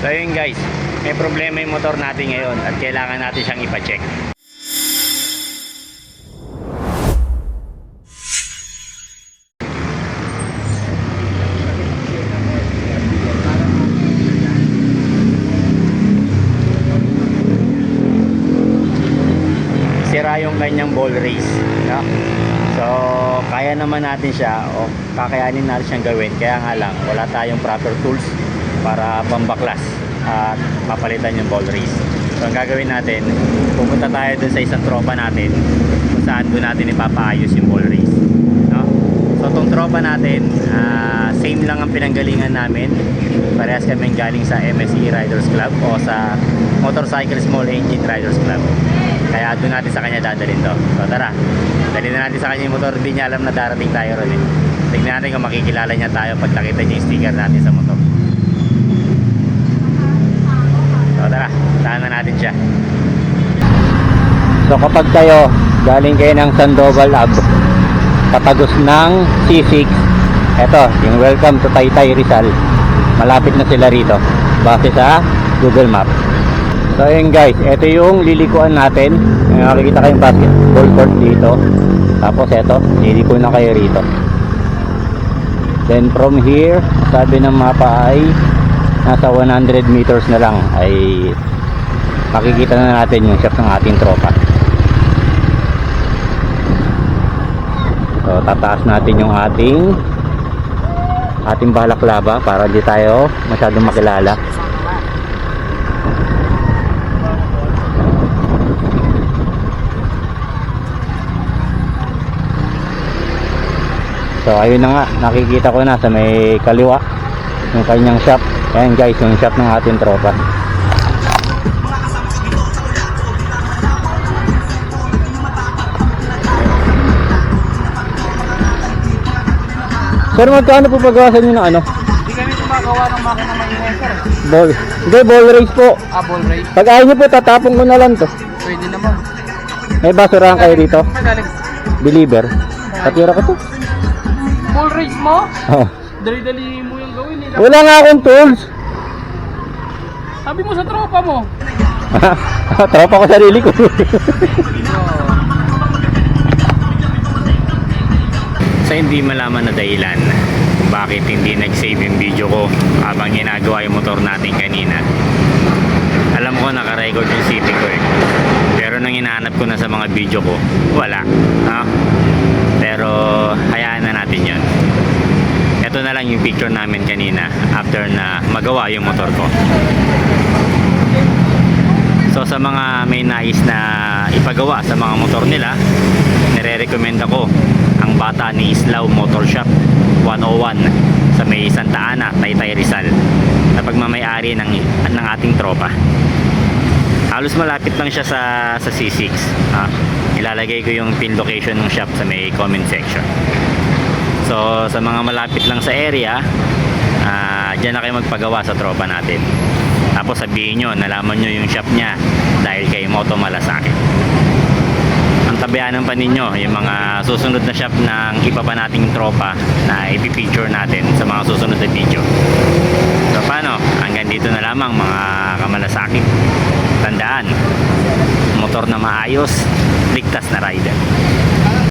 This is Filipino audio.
So yun guys, may problema yung motor natin ngayon at kailangan natin siyang ipa-check. Sira yung kanyang ball race, no? So kaya naman natin siya o kakayanin natin siyang gawin, kaya nga lang wala tayong proper tools para pambaklas at papalitan yung ball race. So ang gagawin natin, pupunta tayo dun sa isang tropa natin kung saan doon natin ipapaayos yung ball race, no? So itong tropa natin, same lang ang pinanggalingan namin. Parehas kami galing sa MSE Riders Club o sa Motorcycle Small Engine Riders Club. Kaya doon natin sa kanya dadalhin to. So tara, dalhin na natin sa kanya yung motor. Hindi niya alam na darating tayo ron eh. Tignan natin kung makikilala niya tayo pag nakita niya yung sticker natin sa motor. So tara, tahan na natin siya. So kapag kayo galing kayo ng Sandoval Ave, patagos ng C6, eto yung welcome to Taytay Rizal, malapit na sila rito base sa Google Map. So ayun guys, ito yung lilikuan natin. Makikita kayong basketball court dito. Tapos ito, liliko na kayo rito. Then from here, sabi ng mapa ay nasa 100 meters na lang ay makikita na natin yung shop ng ating tropa. So tataas natin yung ating balaklava para di tayo masyadong makilala. So ayun na nga, nakikita ko na sa may kaliwa yung kanyang shop. Ayan guys, yung shop ng ating tropa. Sir, magkano po paggawasan nyo ng ano? Hindi kami gumagawa ng makina maingay, sir. Ball. Hindi, ball race po. Ball race. Pag ayaw nyo po, tatapon ko na lang to. Pwede naman. May basurahan kayo dito? Magaling. Believer. Patira ko to. Ball race mo? Oh. Dali-dali mo yung gawin nila. Wala nga akong tools. Sabi mo sa tropa mo. Tropa ko sarili ko. Sa hindi malaman na dahilan kung bakit hindi nag-save yung video ko habang ginagawa yung motor natin kanina, alam ko naka-record yung city ko eh, pero nang hinahanap ko na sa mga video ko, wala, no? Pero hayaan na natin yun. Ito na lang yung picture namin kanina after na magawa yung motor ko. So sa mga may nais na ipagawa sa mga motor nila, nire-recommend ako ang Bata ni Islao Motor Shop 101 sa may Santa Ana, Taytay Rizal, na pagmamayari ng ating tropa. Halos malapit lang siya sa C6. Ilalagay ko yung pin location ng shop sa may comment section. So sa mga malapit lang sa area, dyan na kayo magpagawa sa tropa natin. Tapos sabihin nyo, nalaman nyo yung shop niya dahil kay Moto Malasakit. Ang tabayanan pa ninyo yung mga susunod na shop ng iba pa nating tropa na ipipicture natin sa mga susunod na video. So paano? Hanggang dito na lamang mga kamalasakit. Tandaan, motor na maayos, ligtas na rider.